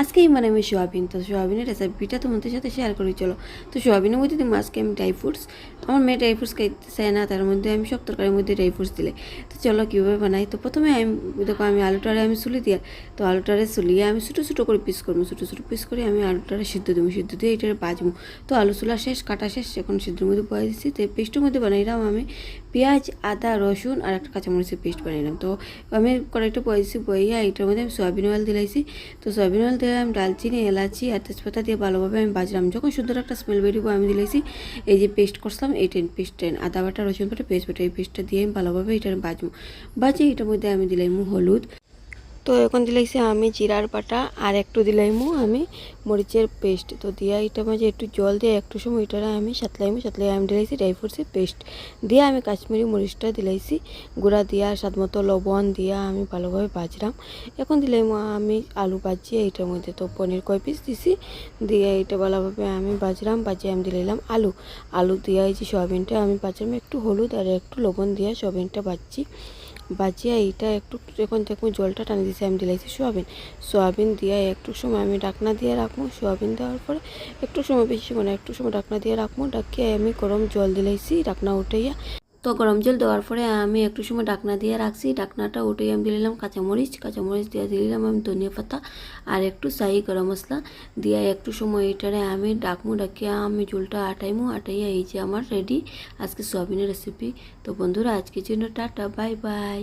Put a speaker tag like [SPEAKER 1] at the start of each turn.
[SPEAKER 1] আজকেই মানে আমি সোয়াবিন, তো সোয়াবিনের রেসিপিটা তোমাদের সাথে শেয়ার করি চলো। তো সোয়াবিনের মধ্যে দিই আজকে আমি ড্রাই ফ্রুটস। আমার মেয়ে ড্রাই ফ্রুটস খাইতে চায় না, তার মধ্যে আমি সব তরকারির মধ্যে ড্রাই ফ্রুটস দিলে। তো চলো কীভাবে বানাই। তো প্রথমে আমি দেখো আমি আলুটারে আমি চুলি দিয়ে, তো আলুটারে চুলিয়ে আমি ছোটো ছোটো করে পিস করবো, ছোটো ছোটো পিস করে আমি আলুটারে সিদ্ধ দেবো, সিদ্ধ দিয়ে এটারে বাজবো। তো আলু চুলা শেষ, কাটা শেষ, এখন সিদ্ধর মধ্যে বয়ে দিচ্ছি। তো পেস্টের মধ্যে বানাইলাম আমি পেঁয়াজ, আদা, রসুন আর একটা কাঁচামরিচের পেস্ট বানাইলাম। তো আমি কড়াইটা বয়েছি, বইয়া এটার মধ্যে আমি সয়াবিন অয়েল দিলাইছি। তো সয়াবিন অয়েল দিয়ে আমি ডালচিনি, এলাচি আর তেজপাতা দিয়ে ভালোভাবে আমি বাজলাম। যখন সুন্দর একটা স্মেল বেরিয়ে আমি দিলাইছি এই যে পেস্ট করছিলাম এই পেস্ট আদা বাটা, রসুন বাটা, পেস্ট বাটা, এই পেস্টটা দিয়ে আমি ভালোভাবে এটা বাজবো। বাজে এটার মধ্যে আমি দিলাইমু হলুদ। তো এখন দিলাইছি আমি জিরার বাটা আর একটু দিলাইমু আমি মরিচের পেস্ট। তো দিয়া এটা মাঝে একটু জল দিয়ে একটু সময় এটা আমি সাতলাই আমি দিলাইছি ড্রাই ফ্রুটসের পেস্ট দিয়ে আমি কাশ্মীরি মরিচটা দিলাইছি গুঁড়া দিয়া, স্বাদ মতো লবণ দিয়া আমি ভালোভাবে বাজলাম। এখন দিলাইমু আমি আলু ভাজিয়ে এটার মধ্যে, তো পনির কয় পিস দিছি দিয়ে এটা ভালোভাবে আমি বাজলাম। বাজিয়ে আমি দিলাইলাম আলু। আলু দিয়া এই যে সয়াবিনটা আমি বাজলাম, একটু হলুদ আর একটু লবণ দিয়ে সয়াবিনটা বাজছি। বাজিয়া এইটা একটু যখন দেখুন জলটা টানি দিয়েছি আমি দিলাইছি সোয়াবিন দিয়ে একটু সময় আমি ঢাকনা দিয়ে রাখবো। সোয়াবিন দেওয়ার পরে একটু সময়, বেশি মানে একটু সময় ঢাকনা দিয়ে রাখবো। ডাকিয়ে আমি গরম জল দিলাইছি ঢাকনা উঠাইয়া। তো গরম জল দেওয়ার পরে আমি একটু সময় ঢাকনা দিয়ে রাখছি। ঢাকনাটা উঠে আমি দিলাম কাঁচামরিচ দিয়ে দিলাম আমি ধনিয়া পাতা আর একটু শাহি গরম মশলা দিয়ে একটু সময় এটারে আমি ডাকিয়ে আমি ঝোলটা আটাইয়া এই যে আমার রেডি আজকে সোয়াবিনের রেসিপি। তো বন্ধুরা আজকের জন্য টাটা, বাই বাই।